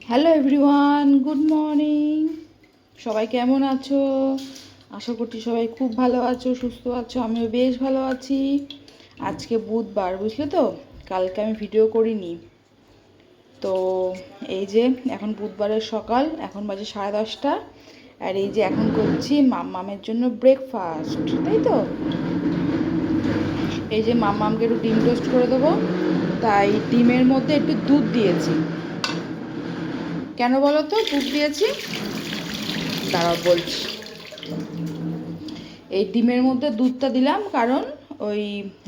Hello everyone, good morning. সবাই কেমন আছো? আশা করছি সবাই খুব ভালো আছো, সুস্থ আছো। আমিও বেশ ভালো আছি। আজকে বুধবার, বুঝলে তো, কালকে আমি ভিডিও করিনি। তো এই যে এখন বুধবারের সকাল, এখন বাজে 10:30। আর এই যে এখন করছি মাম্মামের জন্য ব্রেকফাস্ট, তাই তো। এই যে মাম্মামকে একটু ডিম টোস্ট করে দেবো, তাই ডিমের মধ্যে একটু দুধ দিয়েছি। কেন বলো তো দুধ দিয়েছি? দাঁড়াও বলছি। এই ডিমের মধ্যে দুধটা দিলাম কারণ ওই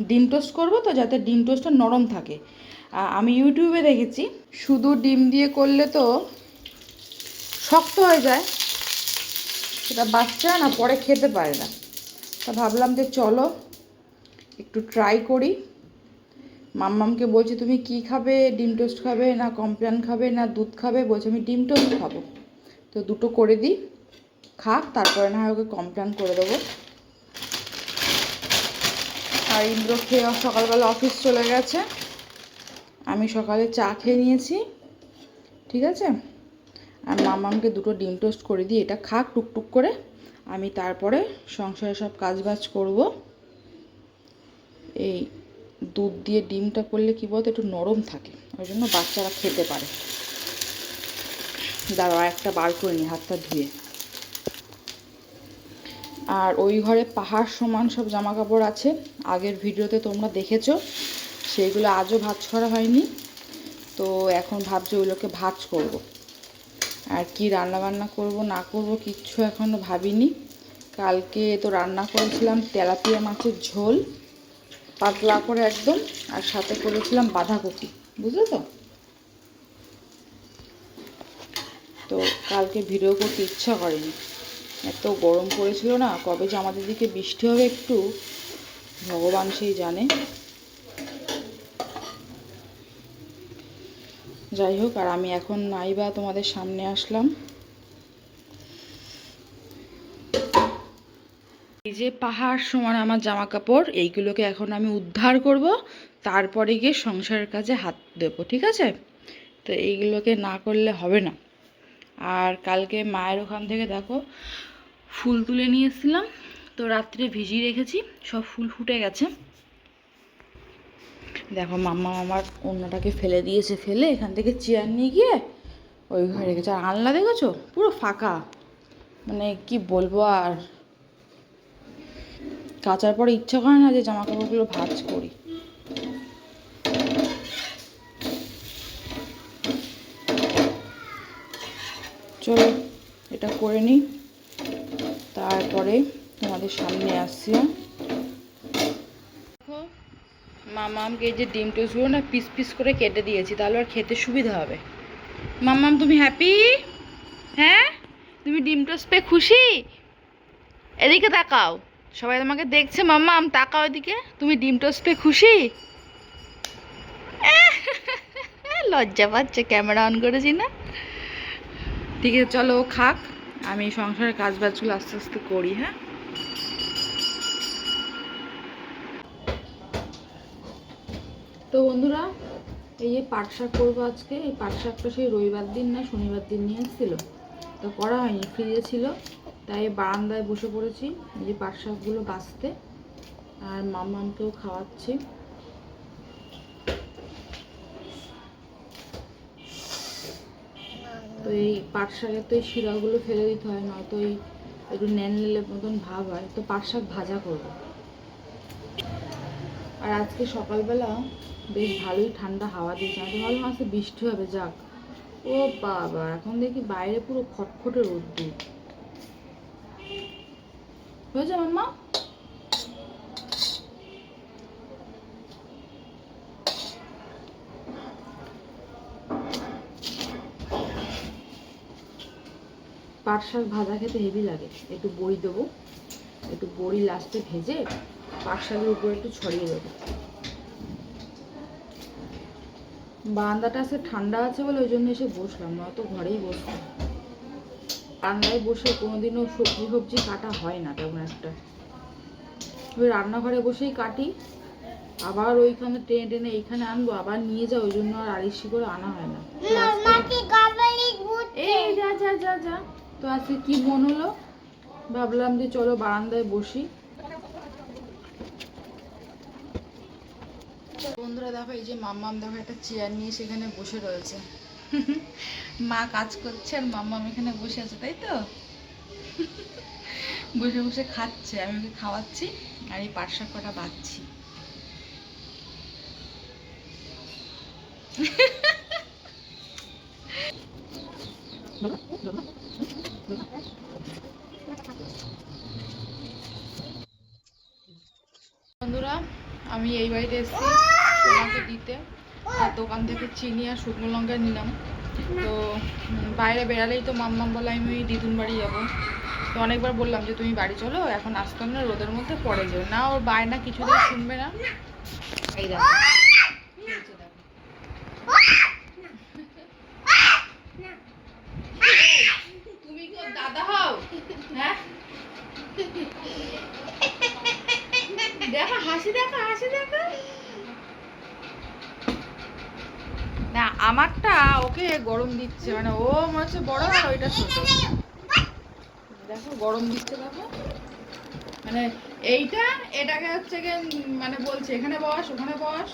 ডিম টোস্ট করবো তো, যাতে ডিম টোস্টটা নরম থাকে। আমি ইউটিউবে দেখেছি শুধু ডিম দিয়ে করলে তো শক্ত হয়ে যায়, সেটা বাচ্চা না পরে খেতে পারে না। তা ভাবলাম যে চলো একটু ট্রাই করি। মাম্মামকে বলছি তুমি কি খাবে, ডিম টোস্ট খাবে না কমপ্লেন খাবে না দুধ খাবে? বলছে আমি ডিম টোস্ট খাবো। তো দুটো করে দিই, খাক, তারপরে না হয় ওকে কমপ্লেন করে দেবো। আর ইন্দ্র খেয়ে সকালবেলা অফিস চলে গেছে। আমি সকালে চা খেয়ে নিয়েছি, ঠিক আছে। আর মামামকে দুটো ডিম টোস্ট করে দিই, এটা খাক টুকটুক করে। আমি তারপরে সংসারে সব কাজবাজ করব। এই দুধ দিয়ে ডিমটা করলে কী বলতো, একটু নরম থাকে, ওই জন্য বাচ্চারা খেতে পারে। দাঁড়াও একটা বার করে নিই হাতটা ধুয়ে। আর ওই ঘরে পাহাড় সমান সব জামা কাপড় আছে, আগের ভিডিওতে তোমরা দেখেছো, সেইগুলো আজও ভাঁজ করা হয়নি। তো এখন ভাবছি ওগুলোকে ভাঁজ করব। আর কি রান্নাবান্না করব না করব কিচ্ছু এখনও ভাবিনি। কালকে তো রান্না করেছিলাম তেলাপিয়া মাছের ঝোল, পাতলা করে একদম, আর সাথে করেছিলাম বাঁধাকপি, বুঝলে তো। তো কালকে ভিডিও করতে ইচ্ছা করেনি, এত গরম পড়েছিল না। কবে যে আমাদের দিকে বৃষ্টি হবে একটু ভগবান সেই জানে। যাই হোক, আর আমি এখন নাইবা তোমাদের সামনে আসলাম। এই যে পাহাড় সমান আমার জামা কাপড়, এইগুলোকে এখন আমি উদ্ধার করব, তারপরে গিয়ে সংসারের কাজে হাত দেবো, ঠিক আছে। তো এইগুলোকে না করলে হবে না। আর কালকে মায়ের ওখান থেকে দেখো ফুল তুলে নিয়ে এসেছিলাম, তো রাত্রে ভিজিয়ে রেখেছি, সব ফুল ফুটে গেছে। দেখো মাম্মা আমার অন্যটাকে ফেলে দিয়েছে, ফেলে এখান থেকে চেয়ার নিয়ে গিয়ে ওই ঘরে রেখেছে। আর আনলা দেখেছো পুরো ফাঁকা, মানে কি বলবো। আর কাচার পরে ইচ্ছা করে না যে জামা কাপড়গুলো ভাঁজ করি। চলো এটা করে নিই, তারপরে তোমাদের সামনে আসছি। দেখো মামামকে এই যে ডিম টোস্টগুলো না পিস পিস করে কেটে দিয়েছি, তাহলে আর খেতে সুবিধা হবে। মাম্মাম তুমি হ্যাপি? হ্যাঁ, তুমি ডিম টোস্ট পেয়ে খুশি? এদিকে তাকাও, সবাই তোমাকে দেখছে। মাম্মাম তাকাও এদিকে, তুমি ডিম টোস্ট পেয়ে খুশি? লজ্জা পাচ্ছে, ক্যামেরা অন করেছি না। ঠিক আছে চলো ও খাক, আমি সংসারের কাজ বাজগুলো আস্তে আস্তে করি। হ্যাঁ, তো বন্ধুরা এই যে পাট শাক করবো আজকে। এই পাট শাকটা সেই রবিবার দিন না শনিবার দিন নিয়ে এসেছিলো, তো করা হয়নি, ফ্রিজে ছিল, তাই বারান্দায় বসে পড়েছি এই যে পাট শাকগুলো বাছতে। আর মাম্মামকেও খাওয়াচ্ছি। তো এই পাট শাকের তো এই শিরাগুলো ফেলে দিতে হয়, নয়তো এই একটু ন্যানলেলে মতন ভাব হয়। তো পাট শাক ভাজা করব। আর আজকে সকালবেলা বেশ ভালোই ঠান্ডা হাওয়া দিয়েছে, আমি তো ভাবলাম আজকে বৃষ্টি হবে। যাক, ও বাবা, এখন দেখি বাইরে পুরো খটখটে রোদ্দুর হয়েছে। মাম্মা পাট শাক ভাজা খেতে হেভি লাগে। একটু বড়ি দেবো, একটু বড়ি লাস্টে ভেজে পাট শাকের উপরে একটু ছড়িয়ে দেবো। বারান্দাটা আজকে ঠান্ডা আছে বলে ওই জন্য এসে বসলাম, নয়তো ঘরেই বসতাম। বারান্দায় বসে কোনোদিনও সবজি ফবজি কাটা হয় না তেমন একটা, ওই রান্নাঘরে বসেই কাটি। আবার ওইখানে টেনে টেনে এইখানে আনবো, আবার নিয়ে যাও, ওই জন্য আর আড়িসি করে আনা হয় না। যা যা। তো আজকে কি মন হলো, ভাবলাম যে চলো বারান্দায় বসি। বন্ধুরা দেখো, এই যে মাম্মাম দেখো একটা চেয়ার নিয়ে সেখানে বসে রয়েছে। মা কাজ করছে আর মাম্মাম এখানে বসে আছে, তাই তো? বসে বসে খাচ্ছে, আমি ওকে খাওয়াচ্ছি আর এই পাট শাক কটা বাঁধছি। বন্ধুরা, আমি এই বাড়িতে এসেছি তোমাকে দিতে, আর দোকান থেকে চিনি আর শুকনো লঙ্কা নিলাম। তো বাইরে বেড়ালেই তো মাম্মাম বলে আমি ওই দিদুন বাড়ি যাবো। তো অনেকবার বললাম যে তুমি বাড়ি চলো, এখন আসতাম না, রোদের মধ্যে পড়ে যাবে না, ওর বায়না কিছুদিন শুনবে না। এই দেখো তুমি কি ওর দাদা হও? হ্যাঁ, দেখা হাসি, দেখা হাসি, দেখা না। আমারটা ওকে গরম দিচ্ছে, মানে ও মনে হচ্ছে বড় আর ওইটা ছোট। দেখো গরম দিচ্ছে, দেখো মানে এইটা এটাকে হচ্ছে গিয়ে মানে বলছে এখানে বস ওখানে বস,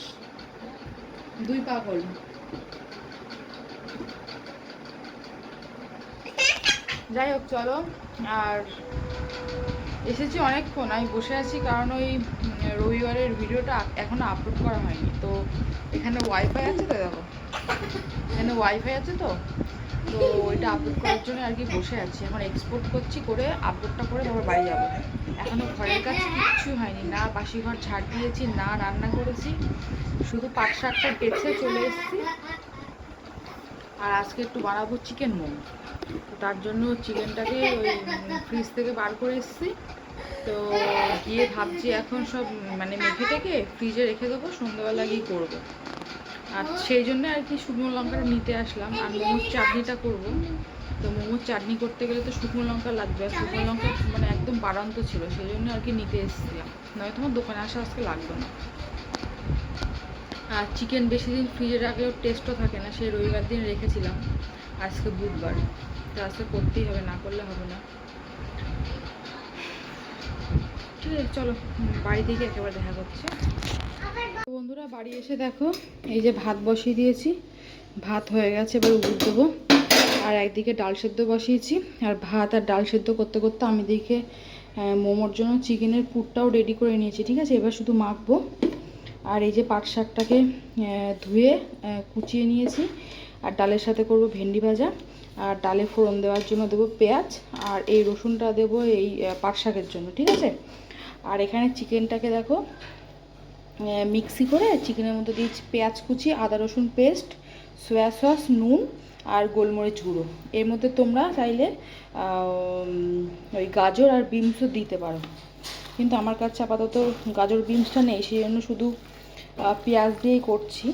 দুই পাগল। যাই হোক চলো, আর এসেছি অনেকক্ষণ, আমি বসে আছি কারণ ওই রবিবারের ভিডিওটা এখনো আপলোড করা হয়নি। তো এখানে ওয়াইফাই আছে তো, দেখো এখানে ওয়াইফাই আছে তো, তো ওইটা আপলোড করার জন্য আর কি বসে আছি। এখন এক্সপোর্ট করছি, করে আপলোডটা করে তারপর বাড়ি যাবো। এখনও ঘরের কাছে কিচ্ছু হয়নি, না বাসি ঘর ঝাড় দিয়েছি, না রান্না করেছি, শুধু পাট শাকটা বেছে চলে এসেছি। আর আজকে একটু বানাবো চিকেন মোমো, তো তার জন্য চিকেনটাকে ওই ফ্রিজ থেকে বার করে এসেছি। তো গিয়ে ভাবছি এখন সব মানে মেখে টেকে ফ্রিজে রেখে দেবো, সন্ধ্যাবেলা গিয়ে করবো। আর সেই জন্য আর কি শুকনো লঙ্কাটা নিতে আসলাম। আর মোমোর চাটনিটা করবো, তো মোমোর চাটনি করতে গেলে তো শুকনো লঙ্কা লাগবে, আর শুকনো লঙ্কা মানে একদম বাড়ান্ত ছিল, সেই জন্য আর কি নিতে এসেছিলাম, নয়তো আমার দোকানে আসা আজকে লাগবে না। আর চিকেন বেশি দিন ফ্রিজে রাখলেও টেস্টও থাকে না, সেই রবিবার দিন রেখেছিলাম, আজকে বুধবার, তো আজকে করতেই হবে, না করলে হবে না। ঠিক আছে চলো, বাড়ি থেকে একেবারে দেখা করছে। বন্ধুরা বাড়ি এসে দেখো এই যে ভাত বসিয়ে দিয়েছি, ভাত হয়ে গেছে, এবার উড় দেবো। আর একদিকে ডাল সেদ্ধ বসিয়েছি, আর ভাত আর ডাল সেদ্ধ করতে করতে আমি দিকে মোমোর জন্য চিকেনের পুরটাও রেডি করে নিয়েছি। ঠিক আছে, এবার শুধু মাখবো। আর এই যে পাট শাকটাকে ধুয়ে কুচিয়ে নিয়েছি, আর ডালের সাথে করব ভেন্ডি ভাজা, আর ডালে ফোড়ন দেওয়ার জন্য দেবো পেঁয়াজ, আর এই রসুনটা দেবো এই পাট শাকের জন্য। ঠিক আছে, আর এখানে চিকেনটাকে দেখো মিক্সি করে চিকেনের মধ্যে দিয়েছি পেঁয়াজ কুচি, আদা রসুন পেস্ট, সয়া সস, নুন আর গোলমরিচ গুঁড়ো। এর মধ্যে তোমরা চাইলে ওই গাজর আর বিনসও দিতে পারো, কিন্তু আমার কাছে আপাতত গাজর বিনসটা নেই, সেই জন্য শুধু পেঁয়াজ দিয়েই করছি।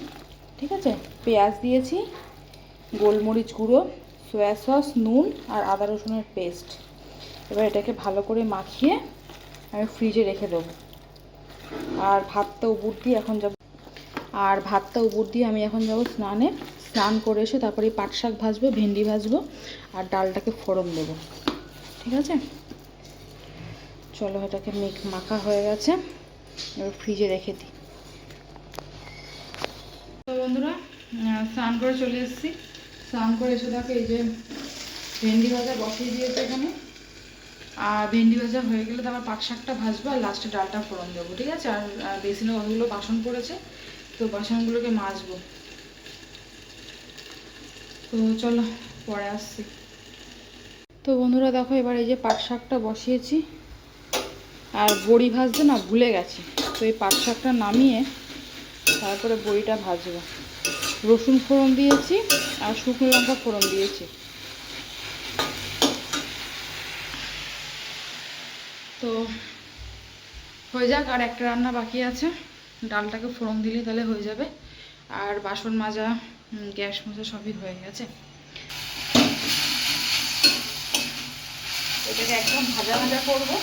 ঠিক আছে, পেঁয়াজ দিয়েছি, গোলমরিচ গুঁড়ো, সয়া সস, নুন আর আদা রসুনের পেস্ট। এবার এটাকে ভালো করে মাখিয়ে আমি ফ্রিজে রেখে দেবো। আর ভাতটা উপর দিয়ে আমি এখন যাব স্নানে। স্নান করে এসে তারপরে পাট শাক ভাজবো, ভেন্ডি ভাজবো, আর ডালটাকে ফোড়ন দেবো। ঠিক আছে চলো, এটাকে মাখা হয়ে গেছে, এবার ফ্রিজে রেখে দিই। তো বন্ধুরা স্নান করে চলে এসেছি, স্নান করে এসে দেখো এই যে ভেন্ডি ভাজা বসিয়ে দিয়েছে এখানে। আর ভেন্ডি ভাজা হয়ে গেলে তারপর পাট শাকটা ভাজবো, আর লাস্টে ডালটা ফোড়ন দেবো। ঠিক আছে, আর বেসিনে কতগুলো বাসন পড়েছে, তো বাসনগুলোকে মাজবো। তো চলো পরে আসছি। তো বন্ধুরা দেখো এবার এই যে পাট শাকটা বসিয়েছি, আর বড়ি ভাজতে না ভুলে গেছি, তো এই পাট শাকটা নামিয়ে তারপরে বড়িটা ভাজবো। রসুন ফোড়ন দিয়েছি আর শুকনো লঙ্কা ফোড়ন দিয়েছি। তো হয়ে যাক, আর একটা রান্না বাকি আছে, ডালটাকে ফোড়ন দিলে তাহলে হয়ে যাবে। আর বাসন মাজা, গ্যাস মাজা সবই হয়ে গেছে। এটাকে একদম ভাজা ভাজা করবো।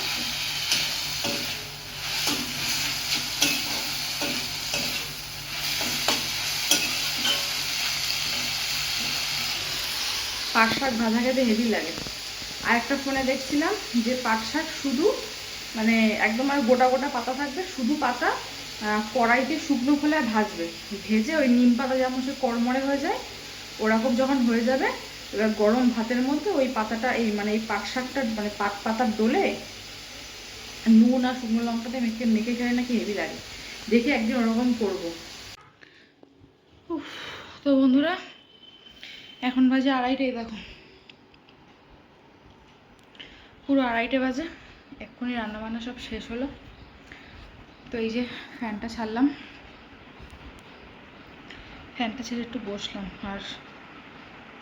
পাট শাক ভাজা খেতে হেভি লাগে। আর একটা ফোনে দেখছিলাম যে পাট শাক শুধু মানে একদম আর গোটা গোটা পাতা থাকবে, শুধু পাতা কড়াইতে শুকনো খোলায় ভাজবে, ভেজে ওই নিম পাতা যেমন সে কড়মড়ে হয়ে যায় ওরকম যখন হয়ে যাবে, এবার গরম ভাতের মধ্যে ওই পাতাটা এই মানে এই পাট শাকটা মানে পাতার ডোলে নুন আর শুকনো লঙ্কাতে মেখে মেখে খেলে নাকি হেভি লাগে। দেখে একদিন ওরকম করবো। তো বন্ধুরা এখন বাজে 2:30, দেখো পুরো 2:30 বাজে। এক্ষুনি রান্নাবান্না সব শেষ হলো। তো এই যে ফ্যানটা ছাড়লাম, ফ্যানটা ছেড়ে একটু বসলাম আর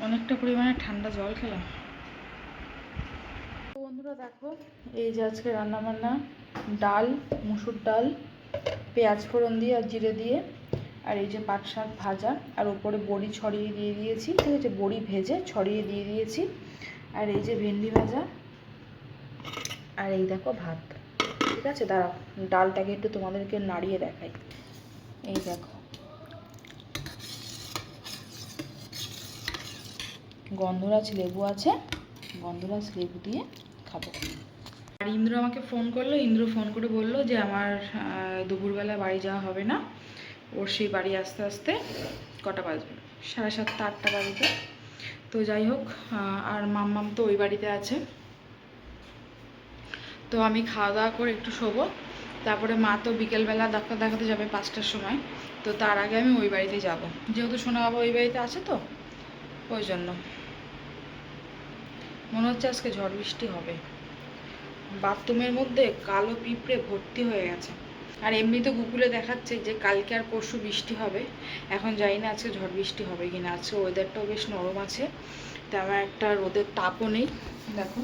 অনেকটা পরিমাণে ঠান্ডা জল খেলাম। তো বন্ধুরা দেখো এই যে আজকে রান্নাবান্না, ডাল, মুসুর ডাল, পেঁয়াজ ফোড়ন দিয়ে আর জিরে দিয়ে, আর এই যে পাট শাক ভাজা, আর ওপরে বড়ি ছড়িয়ে দিয়ে দিয়েছি, ঠিক আছে, বড়ি ভেজে ছড়িয়ে দিয়ে দিয়েছি, আর এই যে ভেন্ডি ভাজা, আর এই দেখো ভাত। ঠিক আছে, দাঁড়াও ডালটাকে একটু তোমাদেরকে নাড়িয়ে দেখাই। এই দেখো গন্ধরাজ লেবু আছে, গন্ধরাজ লেবু দিয়ে খাবো। আর ইন্দ্র আমাকে ফোন করলো, ইন্দ্র ফোন করে বললো যে আমার দুপুরবেলা বাড়ি যাওয়া হবে না, ওর সেই বাড়ি আসতে আসতে কটা বাজবে, 7:30 8টা বাজবে। তো যাই হোক, আর মাম্মাম তো ওই বাড়িতে আছে। তো আমি খাওয়া দাওয়া করে একটু শোবো, তারপরে মা তো বিকেলবেলা ডাক্তার দেখাতে যাবে 5টার সময়। তো তার আগে আমি ওই বাড়িতে যাব, যেহেতু সোনা বাবা ওই বাড়িতে আছে, তো ওই জন্য মনে হচ্ছে আজকে ঝড় বৃষ্টি হবে। বাথরুমের মধ্যে কালো পিঁপড়ে ভর্তি হয়ে গেছে। আর এমনিতে গুগলে দেখাচ্ছে যে কালকে আর পরশু বৃষ্টি হবে। এখন জানি না আজকে ঝড় বৃষ্টি হবে কিনা। আজকে ওয়েদারটাও বেশ নরম আছে, তেমন একটা রোদের তাপও নেই। দেখো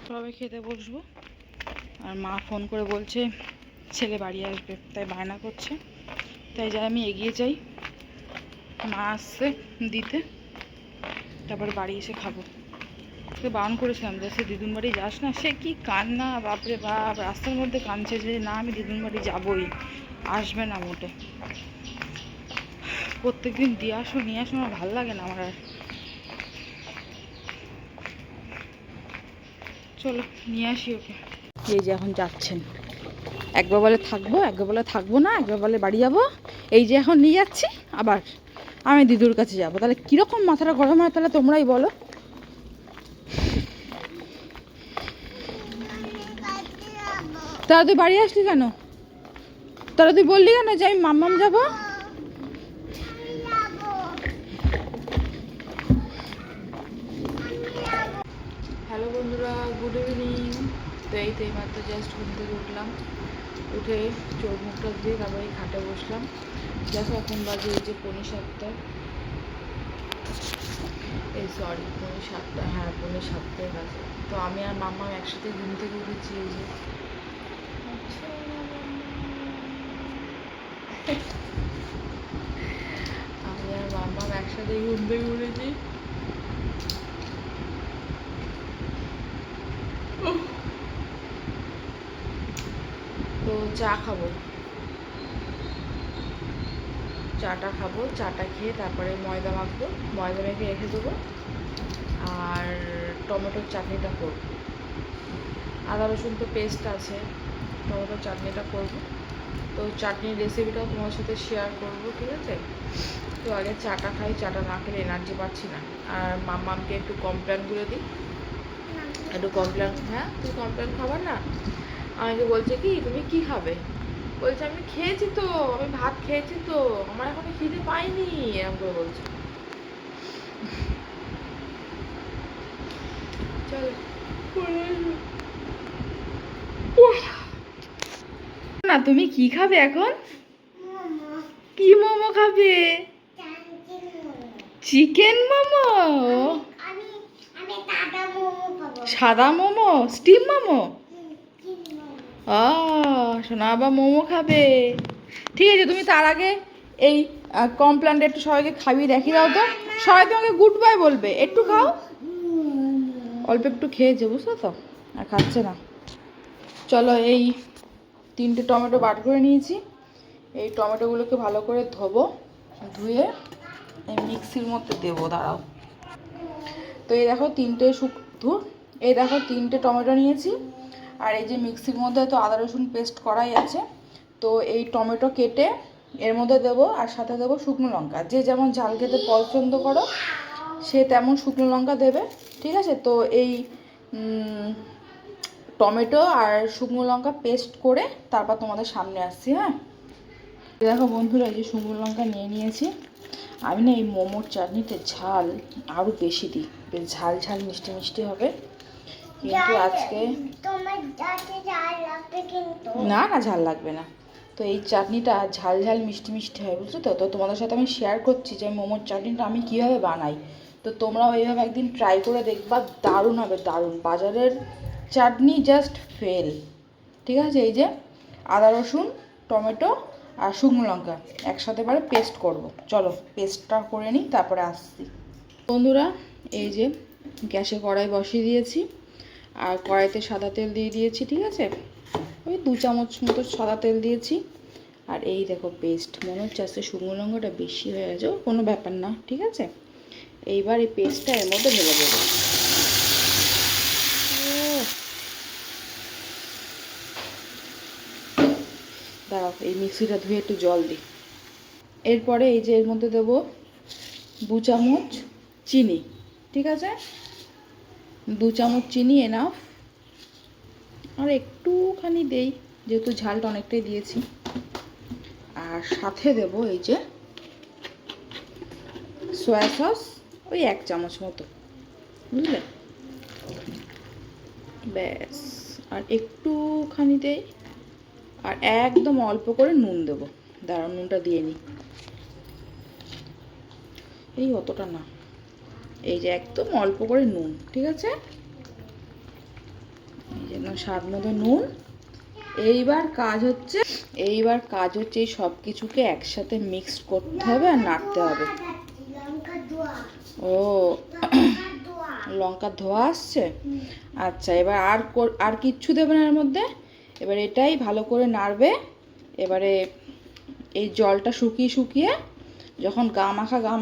তবে খেতে বসবো, আর মা ফোন করে বলছে ছেলে বাড়ি আসবে, তাই বায়না করছে, তাই যাই আমি এগিয়ে যাই, মা আসছে দিতে, তারপরে বাড়ি এসে খাবো। তো বারণ করেছিলাম যে সে দিদুন বাড়ি যাস না, সে কি কান্না, বাপরে বাপ, রাস্তার মধ্যে কাঁদছে যে না আমি দিদুন বাড়ি যাবই, আসবে না মোটে। প্রত্যেকদিন দিয়ে আসো নিয়ে আসো, আমার ভালো লাগে না আমার আর। চলো নিয়ে আসি ওকে। এই যে এখন যাচ্ছেন, একবার বলে থাকবো, একবার বলে থাকবো না, একবার বলে বাড়ি যাবো। এই যে এখন নিয়ে যাচ্ছি, আবার আমি দিদুর কাছে যাবো। তাহলে কীরকম মাথাটা গরম হয় তাহলে তোমরাই বলো। তারা তুই বাড়ি আসলি কেন? তারা তুই বললি কেন যে আমি মাম্মাম যাবো? হ্যালো বন্ধুরা, গুড ইভিনিং। তো এই তো এইমাত্র জাস্ট ঘুম থেকে উঠলাম, উঠে চোখ মুখটা দিয়ে তারপরে খাটে বসলাম। দেখো এখন বাজে এই যে 7:15, এই সরি 7:15, হ্যাঁ 7:15 বাজে। তো আমি আর মাম্মাম একসাথে ঘুম থেকে উঠেছি। এই যে আমি আর মাম্মাম একসাথে ঘুম থেকে উঠেছি। তো চা খাবো, চাটা খাবো, চাটা খেয়ে তারপরে ময়দা মাখবো, ময়দা মেখে রেখে দেবো, আর টমেটোর চাটনিটা করবো। আদা রসুন তো পেস্ট আছে, টমেটোর চাটনিটা করবো। তো চাটনির রেসিপিটাও তোমার সাথে শেয়ার করবো, ঠিক আছে। তো আগে চাটা খাই, চাটা না খেলে এনার্জি পাচ্ছি না। আর মাম্মামকে একটু কমপ্লেন করে দিই, একটু কমপ্লেন। হ্যাঁ তুই কমপ্লেন খাবার না, আমাকে বলছে কি তুমি কি খাবে, বলছে আমি খেয়েছি তো, আমি ভাত খেয়েছি তো, আমার এখনো খিদে পাইনি, এরকম করে বলছে। চল না, তুমি কি খাবে এখন? কি মোমো খাবে? চিকেন মোমো? সাদা মোমো, স্টিম মোমো? শোনা আবার মোমো খাবে। ঠিক আছে, তুমি তার আগে এই কমপ্ল্যানটা একটু সবাইকে খাইয়ে দেখিয়ে দাও তো, সবাই তোমাকে গুড বাই বলবে। একটু খাও, অল্প একটু খেয়েছে বুঝছো তো, আর খাচ্ছে না। চলো এই 3টে টমেটো বাট করে নিয়েছি, এই টমেটোগুলোকে ভালো করে ধোবো, ধুয়ে এই মিক্সির মধ্যে দেবো, দাঁড়াও। তো এই দেখো তিনটে টমেটো নিয়েছি। আর এই যে মিক্সির মধ্যে তো আদা রসুন পেস্ট করাই আছে। তো এই টমেটো কেটে এর মধ্যে দেবো, আর সাথে দেবো শুকনো লঙ্কা। যে যেমন ঝাল খেতে পছন্দ করো সে তেমন শুকনো লঙ্কা দেবে, ঠিক আছে। তো এই টমেটো আর শুকনো লঙ্কা পেস্ট করে তারপর তোমাদের সামনে আসছি। হ্যাঁ, দেখো বন্ধুরা, এই যে শুকনো লঙ্কা নিয়ে নিয়েছি। আমি না এই মোমোর চাটনিতে ঝাল আরও বেশি দিই, বেশ ঝাল ঝাল মিষ্টি মিষ্টি হবে। কিন্তু আজকে না না, ঝাল লাগবে না। তো এই চাটনিটা ঝাল ঝাল মিষ্টি মিষ্টি হয়, বুঝছো তো। তো তোমাদের সাথে আমি শেয়ার করছি যে মোমোর চাটনিটা আমি কীভাবে বানাই। তো তোমরাও এইভাবে একদিন ট্রাই করে দেখবা, দারুণ হবে, দারুণ। বাজারের চাটনি জাস্ট ফেল, ঠিক আছে। এই যে আদা রসুন টমেটো আর শুকনো লঙ্কা একসাথে করে পেস্ট করব। চলো পেস্টটা করে নিই, তারপরে আসছি। বন্ধুরা, এই যে গ্যাসে কড়াই বসিয়ে দিয়েছি, আর কড়াইতে সাদা তেল দিয়ে দিয়েছি, ঠিক আছে। ওই 2 চামচ মতো সাদা তেল দিয়েছি। আর এই দেখো পেস্ট, মনে হচ্ছে আজকে শুকনো লঙ্কাটা বেশি হয়ে গেছে, কোনো ব্যাপার না, ঠিক আছে। এইবার এই পেস্টটা এর মধ্যে ঢেলে দেবো। দাঁড়াও, এই মিক্সিটা ধুয়ে একটু জল দিই। এরপরে এই যে এর মধ্যে দেবো 2 চামচ চিনি, ঠিক আছে। 2 চামচ চিনি এনাফ। আর একটুখানি দেই, যেহেতু ঝালটা অনেকটাই দিয়েছি। আর সাথে দেবো এই যে সয়া সস, ওই 1 চামচ মতো, বুঝলে। ব্যাস, আর একটুখানি দেই। আর একদম অল্প করে নুন দেবো। দাঁড়াও, নুনটা দিয়ে নিই। এই অতটা না, এই যে একদম অল্প করে নুন, ঠিক আছে। এই যে স্বাদ মতো নুন। এইবার কাজ হচ্ছে এই সব কিছুকে একসাথে মিক্সড করতে হবে আর নাড়তে হবে। ও, লঙ্কা ধোয়া আসছে। আচ্ছা, এবার আর কিচ্ছু দেবে না এর মধ্যে। এবার এটাই ভালো করে নাড়বে। এবারে এই জলটা শুকিয়ে শুকিয়ে যখন গা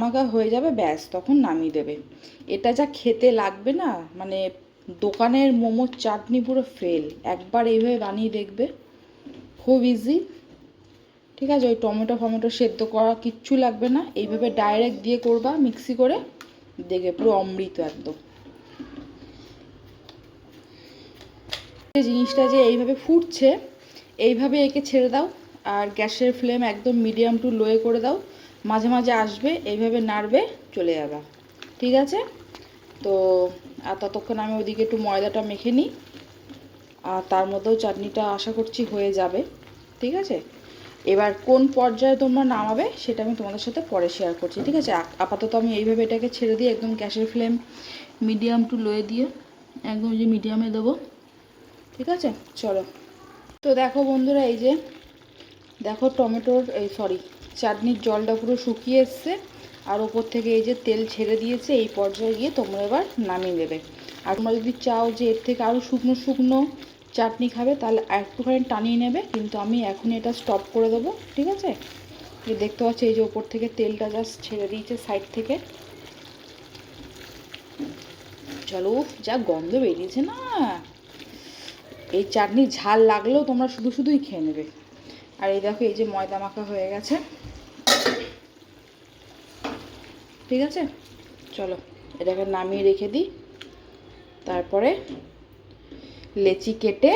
মাখা হয়ে যাবে, ব্যাস তখন নামিয়ে দেবে। এটা যা খেতে লাগবে না, মানে দোকানের মোমোর চাটনি পুরো ফেল। একবার এইভাবে বানিয়ে দেখবে, খুব ইজি, ঠিক আছে। ওই টমেটো সেদ্ধ করা কিচ্ছু লাগবে না, এইভাবে ডাইরেক্ট দিয়ে করবা মিক্সি করে, দেখবে পুরো অমৃত একদম। জিনিসটা যে এইভাবে ফুটছে, এইভাবে একে ছেড়ে দাও। আর গ্যাসের ফ্লেম একদম মিডিয়াম টু লোয়ে করে দাও। মাঝে মাঝে আসবে, এইভাবে নাড়বে, চলে যাবে, ঠিক আছে। তো আর ততক্ষণ আমি ওদিকে একটু ময়দাটা মেখে নিই। আর তার মধ্যেও চাটনিটা আশা করছি হয়ে যাবে, ঠিক আছে। এবার কোন পর্যায়ে তোমরা নামাবে সেটা আমি তোমাদের সাথে পরে শেয়ার করছি, ঠিক আছে। আপাতত আমি এইভাবে এটাকে ছেড়ে দিয়ে একদম গ্যাসের ফ্লেম মিডিয়াম টু লোয়ে দিয়ে একদম যে মিডিয়ামে দেবো, ঠিক আছে। চলো, তো দেখো বন্ধুরা, এই যে দেখো চাটনির জলটা পুরো শুকিয়ে এসছে। আর ওপর থেকে এই যে তেল ছেড়ে দিয়েছে। এই পর্যায়ে গিয়ে তোমরা এবার নামিয়ে দেবে। আর তোমরা যদি চাও যে এর থেকে আরও শুকনো শুকনো চাটনি খাবে, তাহলে একটুখানি টানিয়ে নেবে, কিন্তু আমি এখন এটা স্টপ করে দেবো, ঠিক আছে। এই দেখতে পাচ্ছি, এই যে ওপর থেকে তেলটা জাস্ট ছেড়ে দিয়েছে সাইড থেকে। চলো, যা গন্ধ বেরিয়েছে না, এই চাটনি ঝাল লাগলেও তোমরা শুধু শুধুই খেয়ে নেবে। আর এই দেখো, এই যে ময়দা মাখা হয়ে গেছে, ঠিক আছে। চলো এটাকে নামিয়ে রেখে দিই, তারপরে লেচি কেটে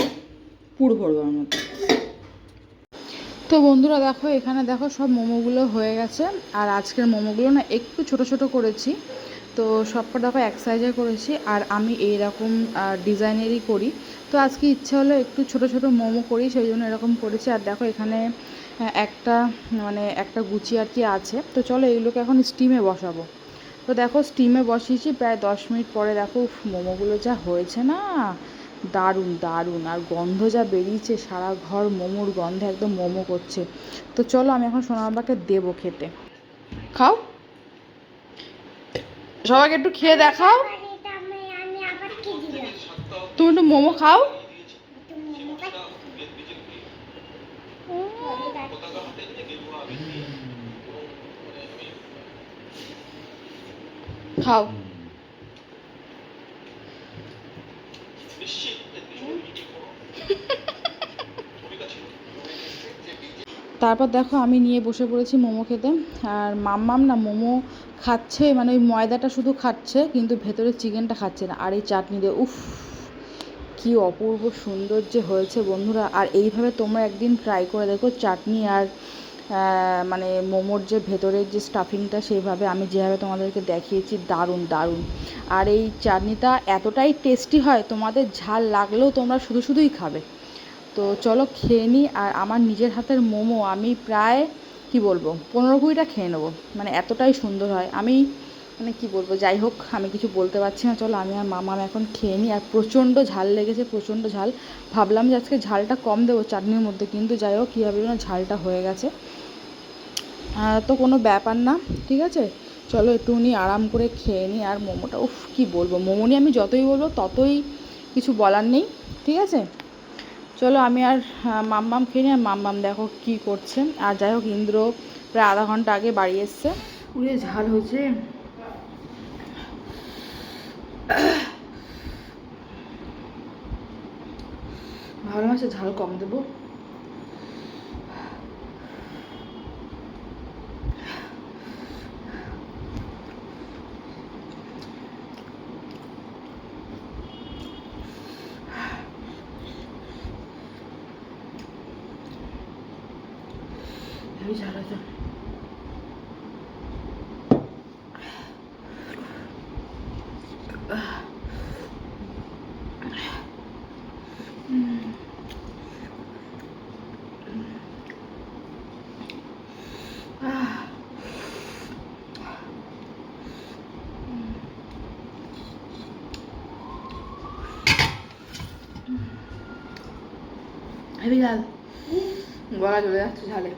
পুর ভরবো আমার মধ্যে। তো বন্ধুরা দেখো, এখানে দেখো সব মোমোগুলো হয়ে গেছে। আর আজকের মোমোগুলো না একটু ছোট ছোট করেছি। তো সবটা দেখো এক সাইজে করেছি। আর আমি এইরকম ডিজাইনেরই করি। তো আজকে ইচ্ছা হলো একটু ছোট ছোট মোমো করি, সেই জন্য এরকম করেছি। আর দেখো এখানে একটা গুচি আর কি আছে। তো চলো এগুলোকে এখন স্টিমে বসাবো। তো দেখো স্টিমে বসিয়েছি প্রায় 10 মিনিট পরে। দেখো মোমোগুলো যা হয়েছে না, দারুণ দারুণ। আর গন্ধ যা বেরিয়েছে, সারা ঘর মোমোর গন্ধে একদম মোমো করছে। তো চলো আমি এখন সোনাবাবাকে দেবো খেতে। খাও, সবাইকে একটু খেয়ে দেখাও। তুমি একটু মোমো খাও। খাও। তারপর দেখো আমি নিয়ে বসে পড়েছি মোমো খেতে। আর মাম্মাম না মোমো খাচ্ছে, মানে ওই ময়দাটা শুধু খাচ্ছে, কিন্তু ভেতরে চিকেনটা খাচ্ছে না। আর এই চাটনি দিয়ে উফ, কি অপূর্ব সুন্দর যে হয়েছে বন্ধুরা। আর এইভাবে তোমরা একদিন ট্রাই করে দেখো চাটনি আর মানে মোমোর যে ভেতরের যে স্টাফিংটা, সেইভাবে আমি যেভাবে তোমাদেরকে দেখিয়েছি, দারুণ দারুণ। আর এই চাটনিটা এতটাই টেস্টি হয়, তোমাদের ঝাল লাগলেও তোমরা শুধু শুধুই খাবে। তো চলো খেয়ে নিই। আর আমার নিজের হাতের মোমো আমি প্রায় কি বলবো 15-20টা খেয়ে নেবো, মানে এতটাই সুন্দর হয়। আমি মানে কি বলবো, যাই হোক আমি কিছু বলতে পারছি না। চলো আমি আর মামা এখন খেয়ে নিই। আর প্রচণ্ড ঝাল লেগেছে, প্রচণ্ড ঝাল। ভাবলাম যে আজকে ঝালটা কম দেবো চাটনির মধ্যে, কিন্তু যাই হোক কীভাবে না ঝালটা হয়ে গেছে। তো কোনো ব্যাপার না, ঠিক আছে। চলো একটুখানি আরাম করে খেয়ে নিই। আর মোমোটা উফ কী বলবো, মোমো নিয়ে আমি যতই বলবো ততই কিছু বলার নেই, ঠিক আছে। চলো আমি আর মাম্মাম খেয়ে নিই। আর মাম্মাম দেখো কী করছে। আর যাই হোক ইন্দ্র প্রায় আধা ঘন্টা আগে বাড়ি এসছে। পুরে ঝাল হয়েছে, ভালো আছে, ঝাল কম দেবো। হেবি ঝাল আছে। হেবি ঝাল, গলা চলে যাচ্ছে ঝালে।